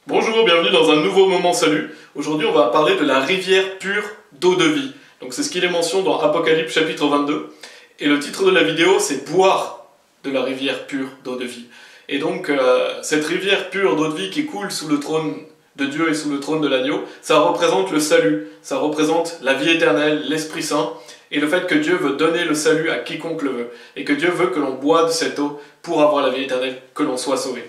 Bonjour, bienvenue dans un nouveau moment salut. Aujourd'hui, on va parler de la rivière pure d'eau de vie. Donc c'est ce qu'il est mentionné dans Apocalypse chapitre 22. Et le titre de la vidéo, c'est boire de la rivière pure d'eau de vie. Et donc cette rivière pure d'eau de vie qui coule sous le trône de Dieu et sous le trône de l'agneau, ça représente le salut, ça représente la vie éternelle, l'Esprit Saint, et le fait que Dieu veut donner le salut à quiconque le veut, et que Dieu veut que l'on boive de cette eau pour avoir la vie éternelle, que l'on soit sauvé.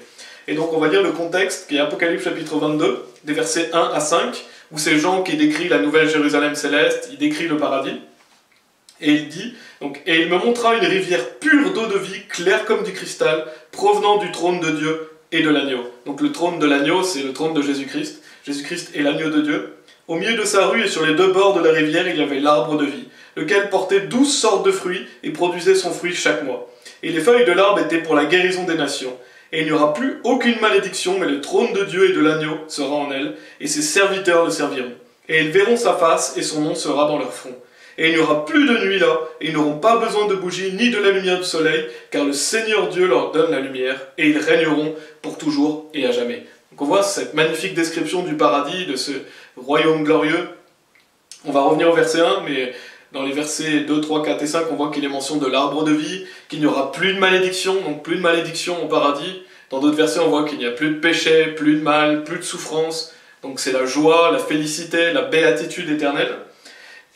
Et donc on va lire le contexte qui est Apocalypse chapitre 22, des versets 1 à 5, où c'est Jean qui décrit la nouvelle Jérusalem céleste, il décrit le paradis, et il dit, donc, « Et il me montra une rivière pure d'eau de vie, claire comme du cristal, provenant du trône de Dieu et de l'agneau. » Donc le trône de l'agneau, c'est le trône de Jésus-Christ. Jésus-Christ est l'agneau de Dieu. Au milieu de sa rue et sur les deux bords de la rivière, il y avait l'arbre de vie, lequel portait 12 sortes de fruits et produisait son fruit chaque mois. Et les feuilles de l'arbre étaient pour la guérison des nations. Et il n'y aura plus aucune malédiction, mais le trône de Dieu et de l'agneau sera en elle, et ses serviteurs le serviront. Et ils verront sa face, et son nom sera dans leur front. Et il n'y aura plus de nuit là, et ils n'auront pas besoin de bougies ni de la lumière du soleil, car le Seigneur Dieu leur donne la lumière, et ils régneront pour toujours et à jamais. Donc on voit cette magnifique description du paradis, de ce royaume glorieux. On va revenir au verset 1, mais dans les versets 2, 3, 4 et 5, on voit qu'il est mention de l'arbre de vie, qu'il n'y aura plus de malédiction, donc plus de malédiction au paradis. Dans d'autres versets, on voit qu'il n'y a plus de péché, plus de mal, plus de souffrance. Donc c'est la joie, la félicité, la béatitude éternelle.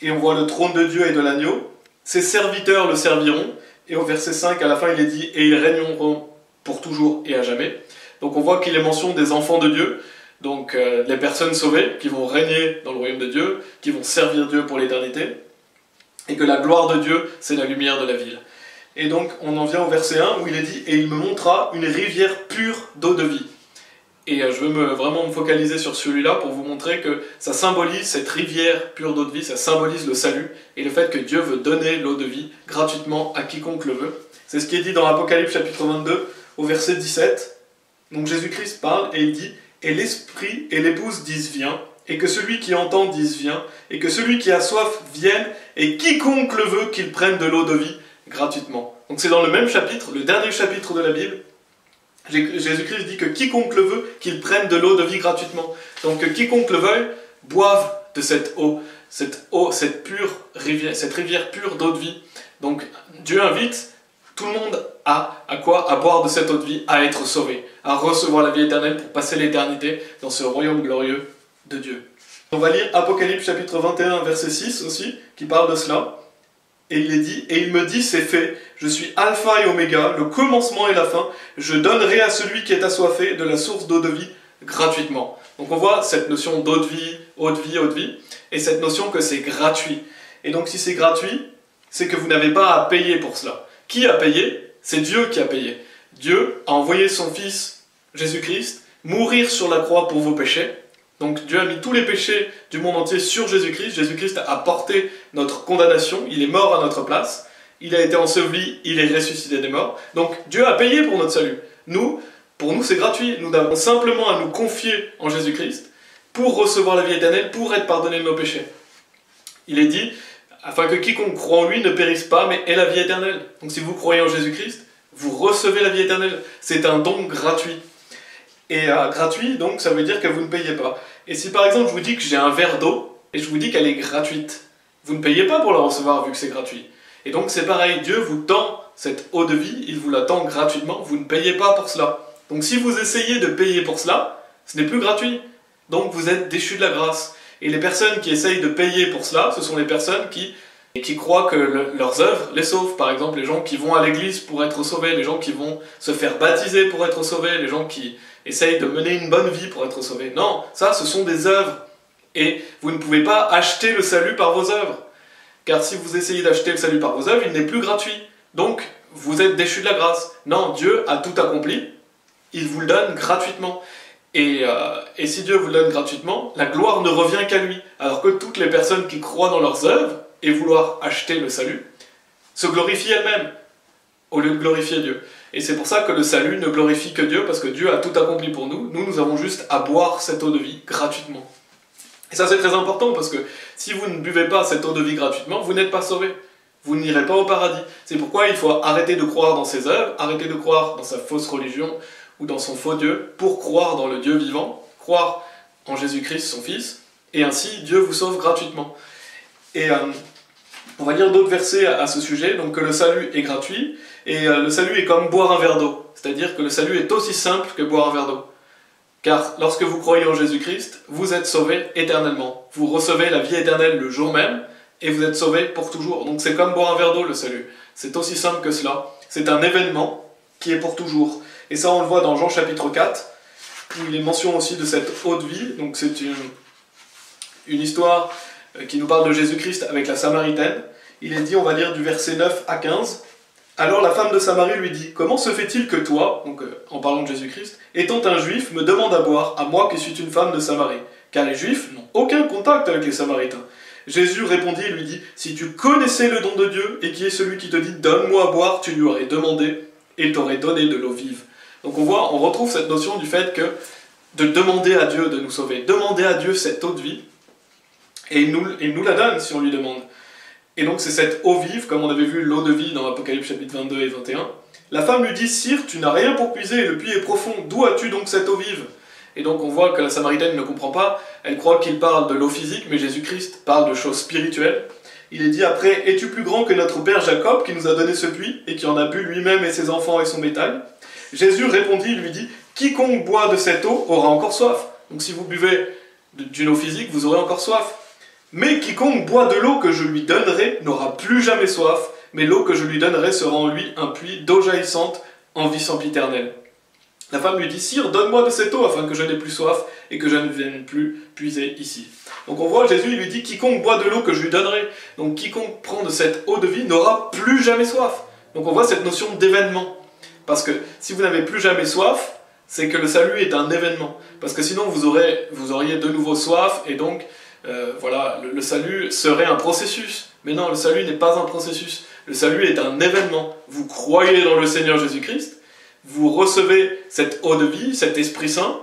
Et on voit le trône de Dieu et de l'agneau. Ses serviteurs le serviront. Et au verset 5, à la fin, il est dit « Et ils régneront pour toujours et à jamais ». Donc on voit qu'il est mention des enfants de Dieu, donc les personnes sauvées qui vont régner dans le royaume de Dieu, qui vont servir Dieu pour l'éternité, et que la gloire de Dieu, c'est la lumière de la ville. Et donc on en vient au verset 1 où il est dit « Et il me montra une rivière pure d'eau de vie ». Et je veux vraiment me focaliser sur celui-là pour vous montrer que ça symbolise, cette rivière pure d'eau de vie, ça symbolise le salut et le fait que Dieu veut donner l'eau de vie gratuitement à quiconque le veut. C'est ce qui est dit dans Apocalypse chapitre 22 au verset 17. Donc Jésus-Christ parle et il dit « Et l'Esprit et l'épouse disent viens, et que celui qui entend dise viens, et que celui qui a soif vienne, et quiconque le veut qu'il prenne de l'eau de vie gratuitement. » Donc c'est dans le même chapitre, le dernier chapitre de la Bible. Jésus-Christ dit que quiconque le veut, qu'il prenne de l'eau de vie gratuitement. Donc que quiconque le veuille, boive de cette eau, cette rivière pure d'eau de vie. Donc Dieu invite tout le monde à quoi? À boire de cette eau de vie, à être sauvé, à recevoir la vie éternelle pour passer l'éternité dans ce royaume glorieux de Dieu. On va lire Apocalypse chapitre 21 verset 6 aussi, qui parle de cela. Et il est dit, et il me dit, c'est fait, je suis alpha et oméga, le commencement et la fin, je donnerai à celui qui est assoiffé de la source d'eau de vie gratuitement. Donc on voit cette notion d'eau de vie, eau de vie, eau de vie, et cette notion que c'est gratuit. Et donc si c'est gratuit, c'est que vous n'avez pas à payer pour cela. Qui a payé? C'est Dieu qui a payé. Dieu a envoyé son Fils, Jésus-Christ, mourir sur la croix pour vos péchés. Donc Dieu a mis tous les péchés du monde entier sur Jésus-Christ. Jésus-Christ a porté notre condamnation, il est mort à notre place, il a été enseveli, il est ressuscité des morts. Donc Dieu a payé pour notre salut. Pour nous c'est gratuit, nous avons simplement à nous confier en Jésus-Christ pour recevoir la vie éternelle, pour être pardonné de nos péchés. Il est dit, afin que quiconque croit en lui ne périsse pas, mais ait la vie éternelle. Donc si vous croyez en Jésus-Christ, vous recevez la vie éternelle. C'est un don gratuit. Et gratuit, donc, ça veut dire que vous ne payez pas. Et si par exemple je vous dis que j'ai un verre d'eau, et je vous dis qu'elle est gratuite, vous ne payez pas pour la recevoir vu que c'est gratuit. Et donc c'est pareil, Dieu vous tend cette eau de vie, il vous la tend gratuitement, vous ne payez pas pour cela. Donc si vous essayez de payer pour cela, ce n'est plus gratuit. Donc vous êtes déchus de la grâce. Et les personnes qui essayent de payer pour cela, ce sont les personnes qui croient que leurs œuvres les sauvent. Par exemple, les gens qui vont à l'église pour être sauvés, les gens qui vont se faire baptiser pour être sauvés, les gens qui essayent de mener une bonne vie pour être sauvés. Non, ça, ce sont des œuvres. Et vous ne pouvez pas acheter le salut par vos œuvres. Car si vous essayez d'acheter le salut par vos œuvres, il n'est plus gratuit. Donc, vous êtes déchus de la grâce. Non, Dieu a tout accompli. Il vous le donne gratuitement. Et si Dieu vous le donne gratuitement, la gloire ne revient qu'à lui. Alors que toutes les personnes qui croient dans leurs œuvres et vouloir acheter le salut, se glorifient elles-mêmes, au lieu de glorifier Dieu. Et c'est pour ça que le salut ne glorifie que Dieu, parce que Dieu a tout accompli pour nous. Nous avons juste à boire cette eau de vie gratuitement. Et ça c'est très important, parce que si vous ne buvez pas cette eau de vie gratuitement, vous n'êtes pas sauvés. Vous n'irez pas au paradis. C'est pourquoi il faut arrêter de croire dans ses œuvres, arrêter de croire dans sa fausse religion, ou dans son faux Dieu, pour croire dans le Dieu vivant, croire en Jésus-Christ, son Fils, et ainsi Dieu vous sauve gratuitement. Et on va lire d'autres versets à ce sujet, donc que le salut est gratuit, et le salut est comme boire un verre d'eau, c'est-à-dire que le salut est aussi simple que boire un verre d'eau. Car lorsque vous croyez en Jésus-Christ, vous êtes sauvés éternellement. Vous recevez la vie éternelle le jour même, et vous êtes sauvés pour toujours. Donc c'est comme boire un verre d'eau, le salut. C'est aussi simple que cela. C'est un événement qui est pour toujours. Et ça, on le voit dans Jean chapitre 4, où il est mention aussi de cette eau de vie. Donc c'est une histoire qui nous parle de Jésus-Christ avec la Samaritaine. Il est dit, on va lire du verset 9 à 15. Alors la femme de Samarie lui dit, « Comment se fait-il que toi, donc en parlant de Jésus-Christ, étant un juif, me demande à boire, à moi qui suis une femme de Samarie? Car les juifs n'ont aucun contact avec les Samaritains. » Jésus répondit et lui dit, « Si tu connaissais le don de Dieu, et qui est celui qui te dit, donne-moi à boire, tu lui aurais demandé, et il t'aurait donné de l'eau vive. » Donc on retrouve cette notion du fait que de demander à Dieu de nous sauver, demander à Dieu cette eau de vie, et il nous la donne si on lui demande. Et donc c'est cette eau vive, comme on avait vu l'eau de vie dans Apocalypse chapitre 22 et 21. La femme lui dit, « Sire, tu n'as rien pour puiser, le puits est profond, d'où as-tu donc cette eau vive ?» Et donc on voit que la Samaritaine ne comprend pas, elle croit qu'il parle de l'eau physique, mais Jésus-Christ parle de choses spirituelles. Il est dit après, « Es-tu plus grand que notre père Jacob, qui nous a donné ce puits, et qui en a bu lui-même et ses enfants et son bétail ?» Jésus répondit, il lui dit, « Quiconque boit de cette eau aura encore soif. » Donc si vous buvez d'une eau physique, vous aurez encore soif. « Mais quiconque boit de l'eau que je lui donnerai n'aura plus jamais soif, mais l'eau que je lui donnerai sera en lui un puits d'eau jaillissante en vie sempiternelle. » La femme lui dit, « Sire, donne-moi de cette eau afin que je n'ai plus soif et que je ne vienne plus puiser ici. » Donc on voit Jésus, il lui dit, « Quiconque boit de l'eau que je lui donnerai. » Donc quiconque prend de cette eau de vie n'aura plus jamais soif. Donc on voit cette notion d'événement. Parce que si vous n'avez plus jamais soif, c'est que le salut est un événement. Parce que sinon vous auriez de nouveau soif et donc voilà, le salut serait un processus. Mais non, le salut n'est pas un processus. Le salut est un événement. Vous croyez dans le Seigneur Jésus-Christ, vous recevez cette eau de vie, cet Esprit Saint,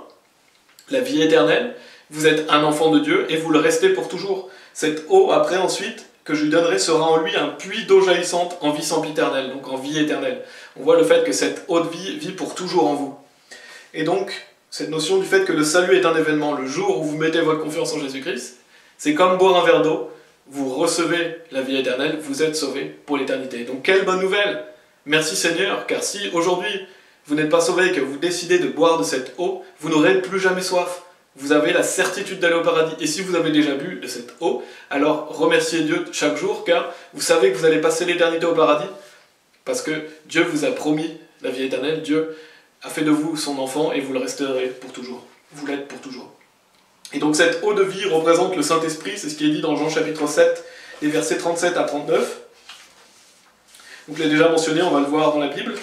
la vie éternelle, vous êtes un enfant de Dieu et vous le restez pour toujours. Cette eau, après, ensuite, que je lui donnerai, sera en lui un puits d'eau jaillissante en vie sempiternelle, donc en vie éternelle. On voit le fait que cette eau de vie vit pour toujours en vous. Et donc, cette notion du fait que le salut est un événement, le jour où vous mettez votre confiance en Jésus-Christ, c'est comme boire un verre d'eau, vous recevez la vie éternelle, vous êtes sauvés pour l'éternité. Donc quelle bonne nouvelle! Merci Seigneur, car si aujourd'hui vous n'êtes pas sauvé et que vous décidez de boire de cette eau, vous n'aurez plus jamais soif. Vous avez la certitude d'aller au paradis. Et si vous avez déjà bu de cette eau, alors remerciez Dieu chaque jour, car vous savez que vous allez passer l'éternité au paradis, parce que Dieu vous a promis la vie éternelle, Dieu a fait de vous son enfant et vous le resterez pour toujours. Vous l'êtes pour toujours. Et donc cette eau de vie représente le Saint-Esprit, c'est ce qui est dit dans Jean chapitre 7, les versets 37 à 39. Donc je l'ai déjà mentionné, on va le voir dans la Bible,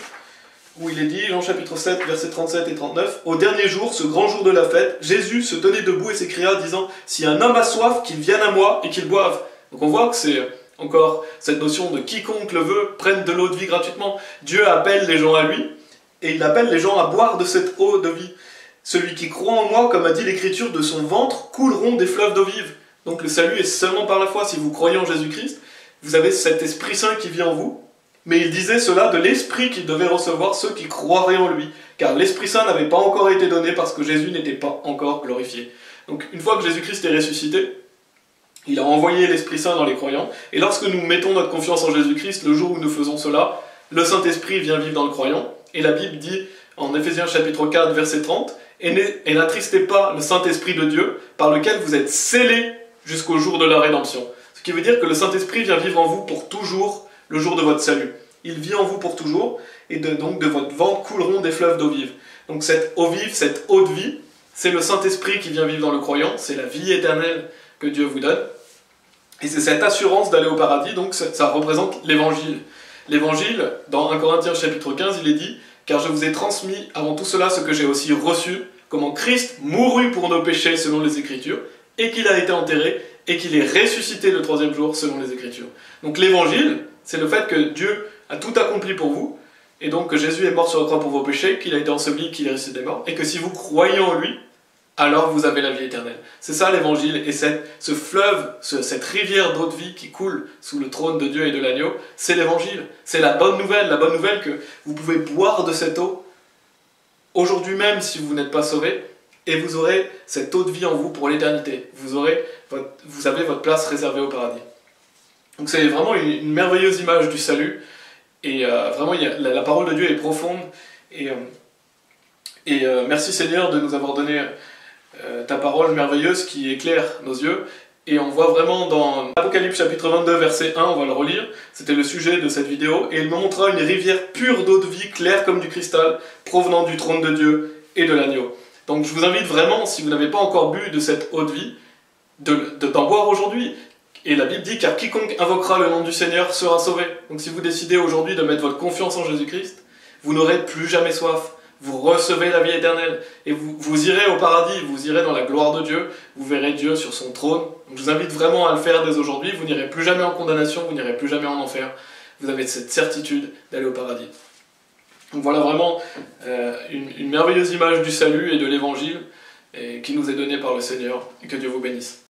où il est dit, Jean chapitre 7, versets 37 et 39, « Au dernier jour, ce grand jour de la fête, Jésus se tenait debout et s'écria, disant, « Si un homme a soif, qu'il vienne à moi et qu'il boive. » Donc on voit que c'est encore cette notion de quiconque le veut, prenne de l'eau de vie gratuitement. Dieu appelle les gens à lui, et il appelle les gens à boire de cette eau de vie. Celui qui croit en moi, comme a dit l'Écriture, de son ventre couleront des fleuves d'eau vive. Donc le salut est seulement par la foi. Si vous croyez en Jésus-Christ, vous avez cet Esprit Saint qui vit en vous. Mais il disait cela de l'Esprit qu'ils devaient recevoir ceux qui croiraient en lui. Car l'Esprit Saint n'avait pas encore été donné parce que Jésus n'était pas encore glorifié. Donc une fois que Jésus-Christ est ressuscité, il a envoyé l'Esprit Saint dans les croyants. Et lorsque nous mettons notre confiance en Jésus-Christ, le jour où nous faisons cela, le Saint-Esprit vient vivre dans le croyant. Et la Bible dit en Éphésiens chapitre 4, verset 30, « Et n'attristez pas le Saint-Esprit de Dieu, par lequel vous êtes scellés jusqu'au jour de la rédemption. » Ce qui veut dire que le Saint-Esprit vient vivre en vous pour toujours, le jour de votre salut. Il vit en vous pour toujours, et donc de votre ventre couleront des fleuves d'eau vive. Donc cette eau vive, cette eau de vie, c'est le Saint-Esprit qui vient vivre dans le croyant, c'est la vie éternelle que Dieu vous donne. Et c'est cette assurance d'aller au paradis, donc ça représente l'Évangile. L'Évangile, dans 1 Corinthiens chapitre 15, il est dit « Car je vous ai transmis avant tout cela ce que j'ai aussi reçu, comment Christ mourut pour nos péchés selon les Écritures, et qu'il a été enterré, et qu'il est ressuscité le troisième jour selon les Écritures. » Donc l'Évangile, c'est le fait que Dieu a tout accompli pour vous, et donc que Jésus est mort sur la croix pour vos péchés, qu'il a été enseveli, qu'il est ressuscité des morts, et que si vous croyez en lui, alors vous avez la vie éternelle. C'est ça l'Évangile, et ce fleuve, cette rivière d'eau de vie qui coule sous le trône de Dieu et de l'agneau, c'est l'Évangile. C'est la bonne nouvelle que vous pouvez boire de cette eau, aujourd'hui même si vous n'êtes pas sauvé, et vous aurez cette eau de vie en vous pour l'éternité. Vous avez votre place réservée au paradis. Donc c'est vraiment une merveilleuse image du salut, et vraiment la parole de Dieu est profonde, et merci Seigneur de nous avoir donné ta parole merveilleuse qui éclaire nos yeux. Et on voit vraiment dans Apocalypse chapitre 22 verset 1, on va le relire, c'était le sujet de cette vidéo, et il me montra une rivière pure d'eau de vie, claire comme du cristal, provenant du trône de Dieu et de l'agneau. Donc je vous invite vraiment, si vous n'avez pas encore bu de cette eau de vie, d'en boire aujourd'hui. Et la Bible dit, car quiconque invoquera le nom du Seigneur sera sauvé. Donc si vous décidez aujourd'hui de mettre votre confiance en Jésus-Christ, vous n'aurez plus jamais soif. Vous recevez la vie éternelle, et vous irez au paradis, vous irez dans la gloire de Dieu, vous verrez Dieu sur son trône. Donc je vous invite vraiment à le faire dès aujourd'hui, vous n'irez plus jamais en condamnation, vous n'irez plus jamais en enfer, vous avez cette certitude d'aller au paradis. Donc voilà vraiment une merveilleuse image du salut et de l'évangile qui nous est donnée par le Seigneur, et que Dieu vous bénisse.